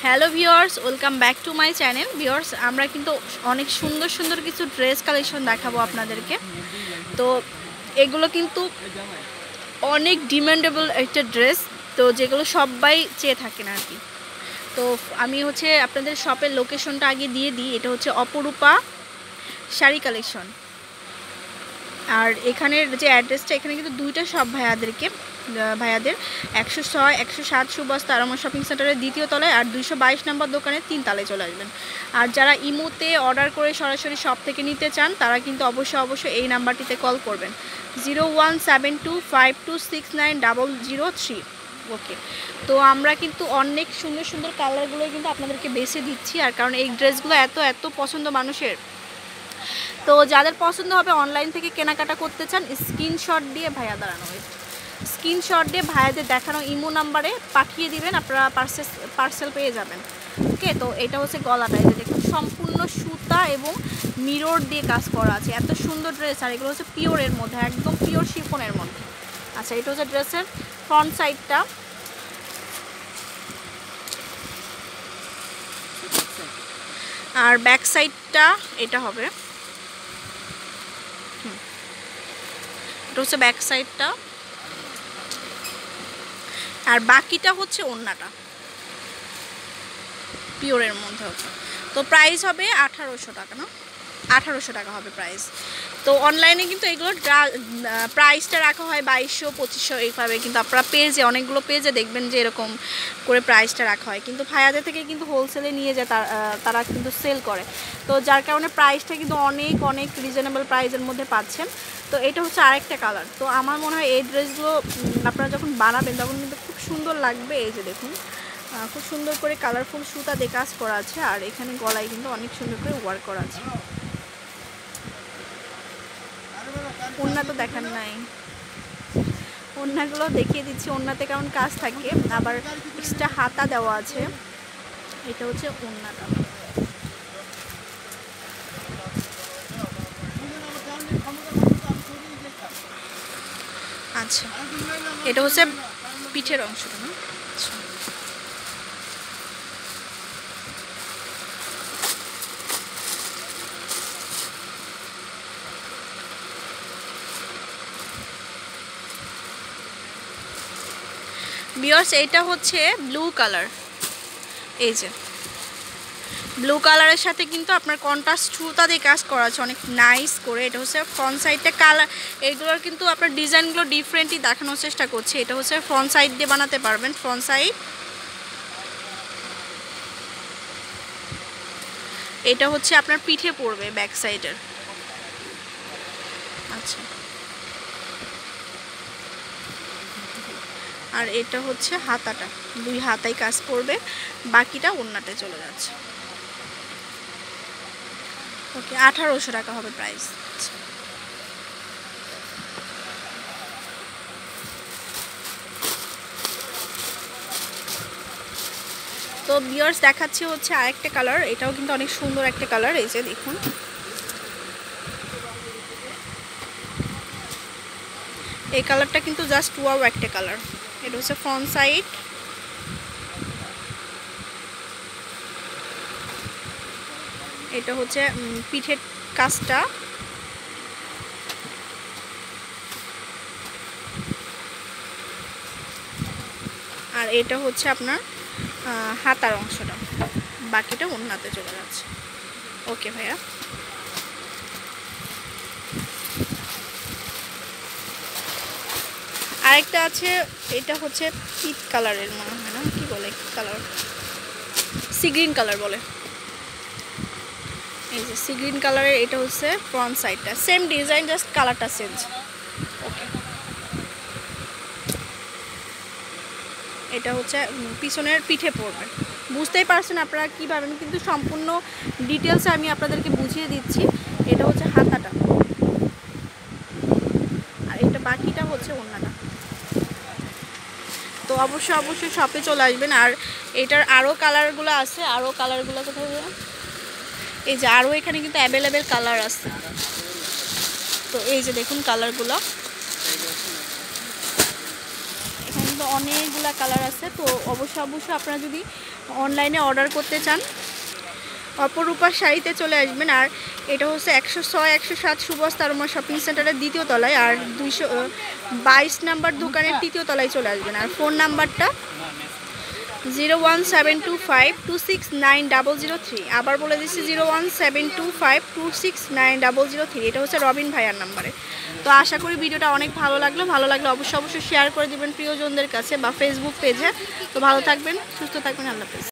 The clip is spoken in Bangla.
Hello viewers, welcome back to my channel. Viewers, আমরা কিন্তু অনেক সুন্দর সুন্দর কিছু ড্রেস কালেকশন দেখাবো আপনাদেরকে। তো এগুলো কিন্তু অনেক ডিমান্ডেবল একটা ড্রেস, তো যেগুলো সবাই চেয়ে থাকেন আর কি। তো আমি আপনাদের শপের লোকেশনটা আগে দিয়ে দিই। এটা হচ্ছে অপরূপা শাড়ি কালেকশন। আর এখানের যে অ্যাড্রেসটা, এখানে কিন্তু দুইটা শপ ভাইয়াদের 106 107 সুভাষ তারামা শপিং সেন্টারের দ্বিতীয় তলায় আর 222 নম্বর দোকানের 3 তলায় চলে আসবেন। আর যারা ইমোতে অর্ডার করে সরাসরি শপ থেকে নিতে চান, তারা কিন্তু অবশ্যই এই নাম্বারটিতে কল করবেন 017252690003। ওকে, তো আমরা কিন্তু অনেক সুন্দর সুন্দর কালারগুলো কিন্তু আপনাদেরকে বেছে দিচ্ছি। আর কারণ এই ড্রেসগুলো এত পছন্দ মানুষের, তো যাদের পছন্দ হবে অনলাইন থেকে কেনাকাটা করতে চান, স্ক্রিনশট দিয়ে ভাইয়াদের দেখানো ইমো নাম্বারে পাঠিয়ে দিবেন, আপনারা পার্সেল পেয়ে যাবেন। ওকে, তো এটা হচ্ছে গলাটা, এটা দেখুন সম্পূর্ণ সুতা এবং মিরর দিয়ে কাজ করা আছে। এত সুন্দর ড্রেস, আর এগুলো হচ্ছে পিওরের মধ্যে, একদম পিওর শিফনের মধ্যে। আচ্ছা, এটা হচ্ছে ড্রেসের ফ্রন্ট সাইডটা। আর ব্যাক সাইডটা এটা হবে, এটা হচ্ছে ব্যাক সাইডটা। আর বাকিটা হচ্ছে ওড়নাটা, পিওরের মধ্যে হচ্ছে। তো প্রাইস হবে 1800 টাকা, না 1800 টাকা হবে প্রাইস। তো অনলাইনে কিন্তু এগুলোর প্রাইসটা রাখা হয় 2200 2500 এইভাবে, কিন্তু আপনারা পেজে, অনেকগুলো পেজে দেখবেন যে এরকম করে প্রাইসটা রাখা হয়। কিন্তু ভাইয়াদের থেকে কিন্তু হোলসেলে নিয়ে যায়, তারা কিন্তু সেল করে। তো যার কারণে প্রাইসটা কিন্তু অনেক রিজনেবল প্রাইসের মধ্যে পাচ্ছেন। তো এটা হচ্ছে আরেকটা কালার। তো আমার মনে হয় এই ড্রেসগুলো আপনারা যখন বানাবেন তখন কিন্তু খুব সুন্দর লাগবে। এই যে দেখুন, খুব সুন্দর করে কালারফুল সুতা দিয়ে কাজ করা আছে। আর এখানে গলায় কিন্তু অনেক সুন্দর করে ওয়ার্ক করা আছে। ওড়না তো দেখান নাই, ওড়নাগুলো দেখিয়ে দিচ্ছি। ওড়নাতে কেমন কাজ থাকে, আবার এক্সট্রা হাতা দেওয়া আছে। এটা হচ্ছে ওড়নাটা। আচ্ছা, এটা হচ্ছে পিঠের অংশটা, না? আচ্ছা, ভিউয়ার্স, এটা হচ্ছে ব্লু কালার। এই যে ব্লু কালারের সাথে কিন্তু আপনার কন্ট্রাস্ট সুতা দিয়ে কাজ করা আছে অনেক নাইস করে। এটা হচ্ছে ফ্রন্ট সাইডটা কালার, এইগুলোর কিন্তু আপনার ডিজাইনগুলো ডিফারেন্টই দেখানোর চেষ্টা করছি। এটা হচ্ছে ফ্রন্ট সাইড দিয়ে বানাতে পারবেন, ফ্রন্ট সাইড। এটা হচ্ছে আপনার পিঠে পড়বে ব্যাক সাইডের। আচ্ছা, আর এটা হচ্ছে হাতাটা, দুই হাতায় কাজ করবে, বাকিটা ওড়নাতে চলে যাচ্ছে। ওকে, 1800 টাকা হবে প্রাইস। তো ভিউয়ার্স, দেখাচ্ছি হচ্ছে আরেকটা কালার। এটাও কিন্তু অনেক সুন্দর একটা কালার। এই যে দেখুন, এই কালারটা কিন্তু জাস্ট ওয়াও একটা কালার। এটা হচ্ছে ফ্রন্ট সাইড। এটা হচ্ছে পিঠের কাজটা। আর এটা হচ্ছে আপনার হাতার অংশটা, বাকিটা ওড়নাতে চলে যাচ্ছে। ওকে ভাইয়া, আরেকটা আছে। এটা হচ্ছে পিট কালারের মনে হয়, না কি বলে কালার, সি গ্রিন কালার বলে। এই যে সি গ্রিন কালারের, এটা হচ্ছে ফ্রন্ট সাইডটা, সেম ডিজাইন, জাস্ট কালারটা চেঞ্জ। ওকে, এটা হচ্ছে পিছনের পিঠে পড়বে। বুঝতেই পারছেন আপনারা কীভাবে, আমি কিন্তু সম্পূর্ণ ডিটেলসে আমি আপনাদেরকে বুঝিয়ে দিচ্ছি। এটা হচ্ছে হাতাটা, আর এটা বাকিটা হচ্ছে ওড়নাটা। তো অবশ্যই শপে চলে আসবেন। আর এটার আরও কালারগুলো আছে, আরও কালারগুলো কোথায়, এই যে আরও এখানে কিন্তু অ্যাভেলেবেল কালার আছে। তো এই যে দেখুন কালারগুলো, এখানে কিন্তু অনেকগুলা কালার আছে। তো অবশ্যই আপনারা যদি অনলাইনে অর্ডার করতে চান অপরূপা শাড়িতে চলে আসবেন। আর এটা হচ্ছে 106-107 সুভাষ তারমা শপিং সেন্টারের 2য় তলায়, আর 222 নাম্বার দোকানের 3য় তলায় চলে আসবেন। আর ফোন নাম্বারটা 01725269003। আবার বলে দিচ্ছি 01725269003। এটা হচ্ছে রবিন ভাইয়ার নাম্বারে। তো আশা করি ভিডিওটা অনেক ভালো লাগলে অবশ্যই শেয়ার করে দেবেন প্রিয়জনদের কাছে বা ফেসবুক পেজে। তো ভালো থাকবেন, সুস্থ থাকবেন, আল্লাহ হাফেজ।